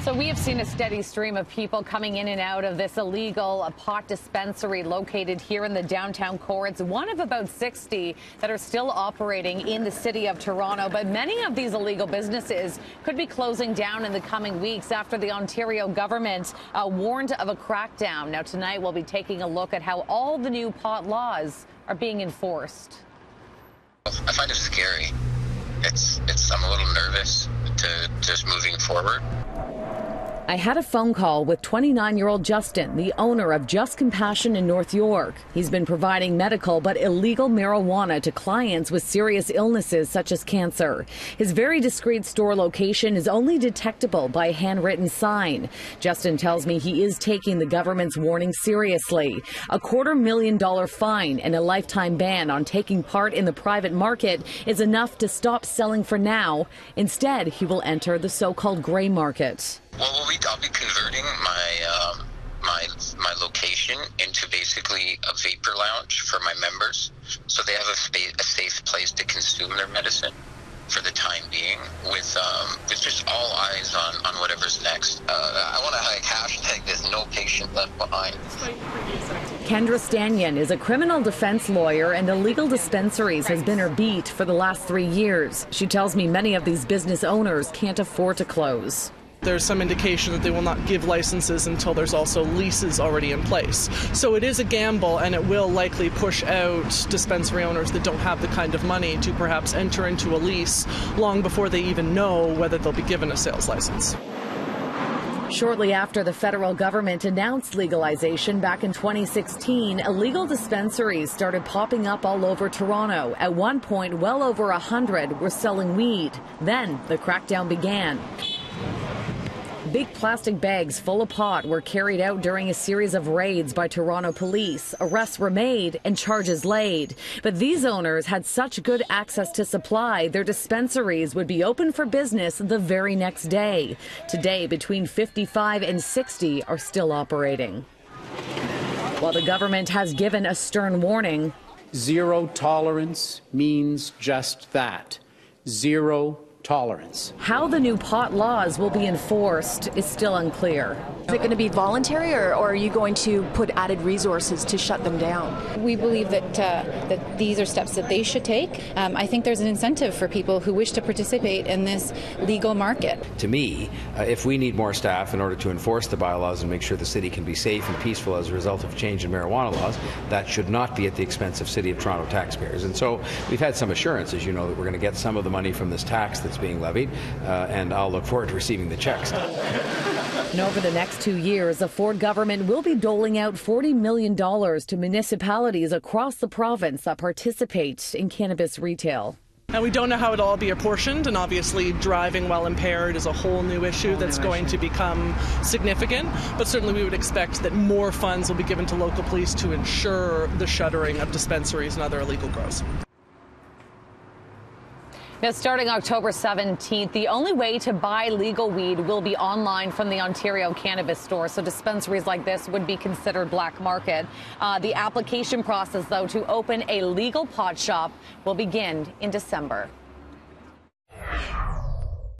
So we have seen a steady stream of people coming in and out of this illegal pot dispensary located here in the downtown core. It's one of about 60 that are still operating in the city of Toronto. But many of these illegal businesses could be closing down in the coming weeks after the Ontario government warned of a crackdown. Now, tonight we'll be taking a look at how all the new pot laws are being enforced. I find it scary. I'm a little nervous to just moving forward. I had a phone call with 29-year-old Justin, the owner of Just Compassion in North York. He's been providing medical but illegal marijuana to clients with serious illnesses such as cancer. His very discreet store location is only detectable by a handwritten sign. Justin tells me he is taking the government's warning seriously. A $250,000 fine and a lifetime ban on taking part in the private market is enough to stop selling for now. Instead, he will enter the so-called gray market. Well, I'll be converting my location into basically a vapor lounge for my members, so they have a safe place to consume their medicine for the time being, with just all eyes on whatever's next. I want to hashtag this no patient left behind. Kendra Stanyan is a criminal defense lawyer, and illegal dispensaries has been her beat for the last 3 years. She tells me many of these business owners can't afford to close. There's some indication that they will not give licenses until there's also leases already in place. So it is a gamble, and it will likely push out dispensary owners that don't have the kind of money to perhaps enter into a lease long before they even know whether they'll be given a sales license. Shortly after the federal government announced legalization back in 2016, illegal dispensaries started popping up all over Toronto. At one point, well over 100 were selling weed. Then the crackdown began. Big plastic bags full of pot were carried out during a series of raids by Toronto police. Arrests were made and charges laid. But these owners had such good access to supply, their dispensaries would be open for business the very next day. Today, between 55 and 60 are still operating. While the government has given a stern warning. Zero tolerance means just that. Zero tolerance. How the new pot laws will be enforced is still unclear. Is it going to be voluntary, or are you going to put added resources to shut them down? We believe that these are steps that they should take. I think there's an incentive for people who wish to participate in this legal market. To me, if we need more staff in order to enforce the bylaws and make sure the city can be safe and peaceful as a result of change in marijuana laws, that should not be at the expense of City of Toronto taxpayers. And so we've had some assurance, as you know, that we're going to get some of the money from this tax that's being levied, and I'll look forward to receiving the checks. And over the next 2 years, the Ford government will be doling out $40 million to municipalities across the province that participate in cannabis retail. Now, we don't know how it'll all be apportioned, and obviously driving while impaired is a whole new issue that's going to become significant, but certainly we would expect that more funds will be given to local police to ensure the shuttering of dispensaries and other illegal grows. Now, starting October 17th, the only way to buy legal weed will be online from the Ontario Cannabis Store. So dispensaries like this would be considered black market. The application process, though, to open a legal pot shop will begin in December.